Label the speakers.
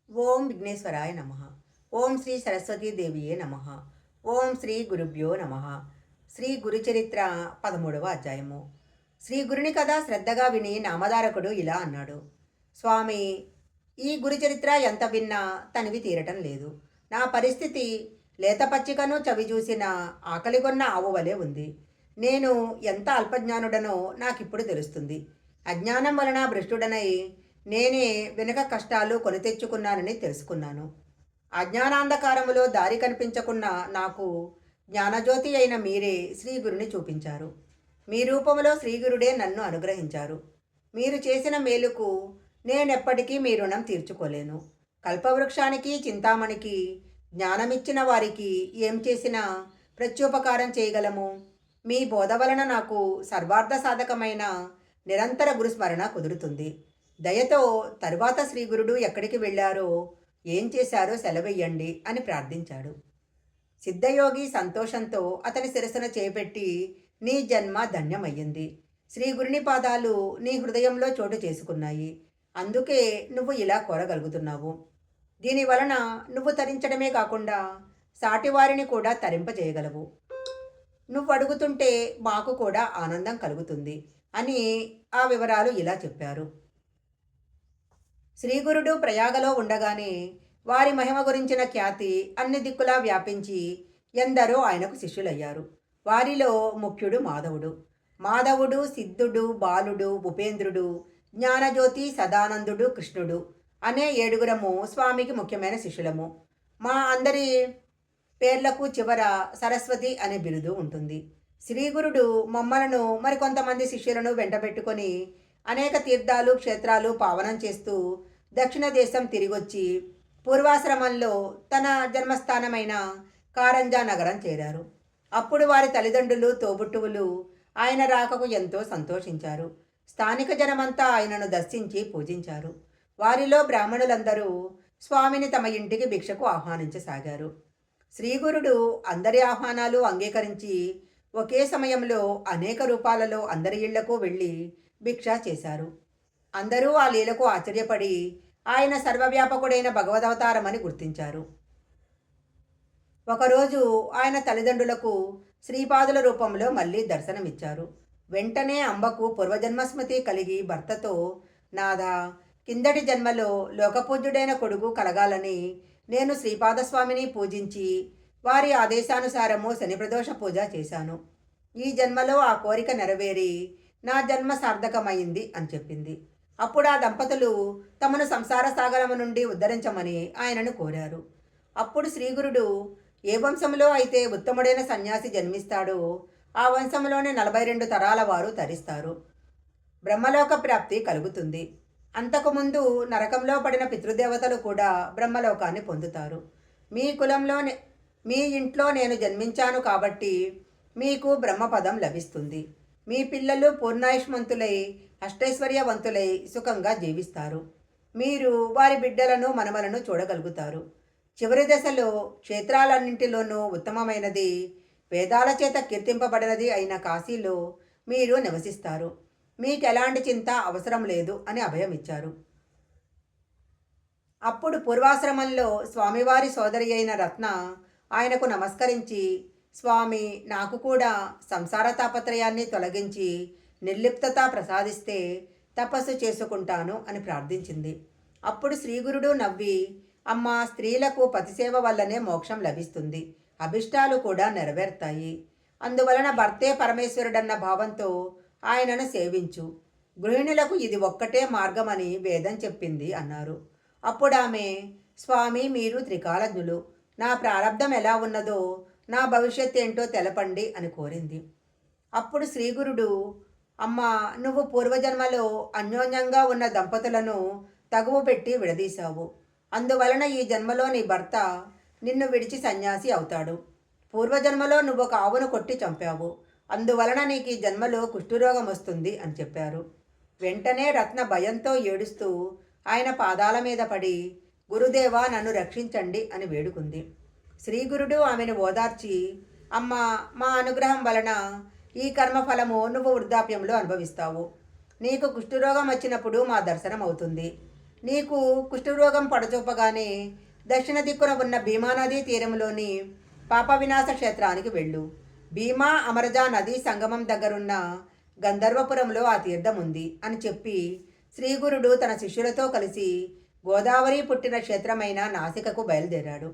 Speaker 1: ఓం విఘ్నేశ్వరాయ నమ. ఓం శ్రీ సరస్వతీదేవియే నమ. ఓం శ్రీ గురుభ్యో నమ. శ్రీ గురుచరిత్ర 13వ అధ్యాయము. శ్రీ గురుని కథ శ్రద్ధగా విని నామధారకుడు ఇలా అన్నాడు. స్వామి, ఈ గురుచరిత్ర ఎంత విన్నా తనివి తీరటం లేదు. నా పరిస్థితి లేత పచ్చికను చవి చూసిన ఆకలిగొన్న ఆవు వలె ఉంది. నేను ఎంత అల్పజ్ఞానుడనో నాకిప్పుడు తెలుస్తుంది. అజ్ఞానం వలన భ్రష్టుడనై నేనే వెనుక కష్టాలు కొని తెచ్చుకున్నానని తెలుసుకున్నాను. అజ్ఞానాంధకారములో దారి కనిపించకున్న నాకు జ్ఞానజ్యోతి అయిన మీరే శ్రీగురుని చూపించారు. మీ రూపంలో శ్రీగురుడే నన్ను అనుగ్రహించారు. మీరు చేసిన మేలుకు నేనెప్పటికీ మీ రుణం తీర్చుకోలేను. కల్పవృక్షానికి చింతామణికి జ్ఞానమిచ్చిన వారికి ఏం చేసినా ప్రత్యుపకారం చేయగలము. మీ బోధ వలన నాకు సర్వార్థ సాధకమైన నిరంతర గురుస్మరణ కుదురుతుంది. దయతో తరువాత శ్రీగురుడు ఎక్కడికి వెళ్ళారో ఏం చేశారో సెలవెయ్యండి అని ప్రార్థించాడు. సిద్ధయోగి సంతోషంతో అతని శిరస్సున చేపెట్టి, నీ జన్మ ధన్యమయ్యింది. శ్రీగురుని పాదాలు నీ హృదయంలో చోటు చేసుకున్నాయి. అందుకే నువ్వు ఇలా కోరగలుగుతున్నావు. దీనివలన నువ్వు తరించడమే కాకుండా సాటివారిని కూడా తరింపజేయగలవు. నువ్వు అడుగుతుంటే మాకు కూడా ఆనందం కలుగుతుంది అని ఆ వివరాలు ఇలా చెప్పారు. శ్రీగురుడు ప్రయాగలో ఉండగానే వారి మహిమ గురించిన ఖ్యాతి అన్ని దిక్కులా వ్యాపించి ఎందరో ఆయనకు శిష్యులయ్యారు. వారిలో ముఖ్యుడు మాధవుడు. మాధవుడు, సిద్ధుడు, బాలుడు, ఉపేంద్రుడు, జ్ఞానజ్యోతి, సదానందుడు, కృష్ణుడు అనే ఏడుగురము స్వామికి ముఖ్యమైన శిష్యులము. మా అందరి పేర్లకు చివర సరస్వతి అనే బిరుదు ఉంటుంది. శ్రీగురుడు మమ్మలను మరికొంతమంది శిష్యులను వెంటబెట్టుకొని అనేక తీర్థాలు, క్షేత్రాలు పావనం చేస్తూ దక్షిణ దేశం తిరిగొచ్చి పూర్వాశ్రమంలో తన జన్మస్థానమైన కారంజా నగరం చేరారు. అప్పుడు వారి తల్లిదండ్రులు, తోబుట్టువులు ఆయన రాకకు ఎంతో సంతోషించారు. స్థానిక జనమంతా ఆయనను దర్శించి పూజించారు. వారిలో బ్రాహ్మణులందరూ స్వామిని తమ ఇంటికి భిక్షకు ఆహ్వానించసాగారు. శ్రీగురుడు అందరి ఆహ్వానాలు అంగీకరించి ఒకే సమయంలో అనేక రూపాలలో అందరి ఇళ్లకు వెళ్ళి భిక్ష చేశారు. అందరూ ఆ లీలకు ఆశ్చర్యపడి ఆయన సర్వవ్యాపకుడైన భగవదవతారమని గుర్తించారు. ఒకరోజు ఆయన తల్లిదండ్రులకు శ్రీపాదుల రూపంలో మళ్ళీ దర్శనమిచ్చారు. వెంటనే అంబకు పూర్వజన్మస్మృతి కలిగి భర్తతో, నాథా, కిందటి జన్మలో లోకపూజ్యుడైన కొడుకు కలగాలని నేను శ్రీపాదస్వామిని పూజించి వారి ఆదేశానుసారము శనిప్రదోష పూజ చేశాను. ఈ జన్మలో ఆ కోరిక నెరవేరి నా జన్మ సార్థకమైంది అని చెప్పింది. అప్పుడు ఆ దంపతులు తమను సంసార సాగరము నుండి ఉద్ధరించమని ఆయనను కోరారు. అప్పుడు శ్రీగురుడు, ఏ వంశంలో అయితే ఉత్తముడైన సన్యాసి జన్మిస్తాడో ఆ వంశంలోని 42 తరాల వారు తరిస్తారు. బ్రహ్మలోక ప్రాప్తి కలుగుతుంది. అంతకుముందు నరకంలో పడిన పితృదేవతలు కూడా బ్రహ్మలోకాన్ని పొందుతారు. మీ కులంలోనే మీ ఇంట్లో నేను జన్మించాను కాబట్టి మీకు బ్రహ్మపదం లభిస్తుంది. మీ పిల్లలు పూర్ణాయుష్మంతులై అష్టైశ్వర్యవంతులై సుఖంగా జీవిస్తారు. మీరు వారి బిడ్డలను మనమలను చూడగలుగుతారు. చివరి దశలో క్షేత్రాలన్నింటిలోనూ ఉత్తమమైనది, వేదాల చేత కీర్తింపబడినది అయిన కాశీలో మీరు నివసిస్తారు. మీకు ఎలాంటి చింత అవసరం లేదు అని అభయమిచ్చారు. అప్పుడు పూర్వాశ్రమంలో స్వామివారి సోదరి అయిన రత్న ఆయనకు నమస్కరించి, స్వామి, నాకు కూడా సంసార తాపత్రయాన్ని తొలగించి నిర్లిప్తత ప్రసాదిస్తే తపస్సు చేసుకుంటాను అని ప్రార్థించింది. అప్పుడు శ్రీగురుడు నవ్వి, అమ్మ, స్త్రీలకు పతిసేవ వల్లనే మోక్షం లభిస్తుంది, అభిష్టాలు కూడా నెరవేరుతాయి. అందువలన భర్తే పరమేశ్వరుడన్న భావంతో ఆయనను సేవించు. గృహిణులకు ఇది ఒక్కటే మార్గమని వేదం చెప్పింది అన్నారు. అప్పుడు ఆమె, స్వామి, మీరు త్రికాలజ్ఞులు, నా ప్రారంధం ఎలా ఉన్నదో నా భవిష్యత్ ఏంటో తెలపండి అని కోరింది. అప్పుడు శ్రీగురుడు, అమ్మా, నువ్వు పూర్వజన్మలో అన్యోన్యంగా ఉన్న దంపతులను తగువు పెట్టి విడదీశావు. అందువలన ఈ జన్మలో నీ భర్త నిన్ను విడిచి సన్యాసి అవుతాడు. పూర్వజన్మలో నువ్వు ఒక ఆవును కొట్టి చంపావు. అందువలన నీకు ఈ జన్మలో కుష్ఠురోగం వస్తుంది అని చెప్పారు. వెంటనే రత్న భయంతో ఏడుస్తూ ఆయన పాదాల మీద పడి, గురుదేవా, నన్ను రక్షించండి అని వేడుకుంది. శ్రీగురుడు ఆమెను ఓదార్చి, అమ్మా, మా అనుగ్రహం వలన ఈ కర్మఫలము నువ్వు వృద్ధాప్యంలో అనుభవిస్తావు. నీకు కుష్ఠరోగం వచ్చినప్పుడు మా దర్శనం అవుతుంది. నీకు కుష్ఠరోగం పడచూపగానే దక్షిణ దిక్కున ఉన్న భీమానదీ తీరంలోని పాప వినాశ క్షేత్రానికి వెళ్ళు. భీమా అమరజా నదీ సంగమం దగ్గరున్న గంధర్వపురంలో ఆ తీర్థం ఉంది అని చెప్పి శ్రీగురుడు తన శిష్యులతో కలిసి గోదావరి పుట్టిన క్షేత్రమైన నాసికకు బయలుదేరాడు.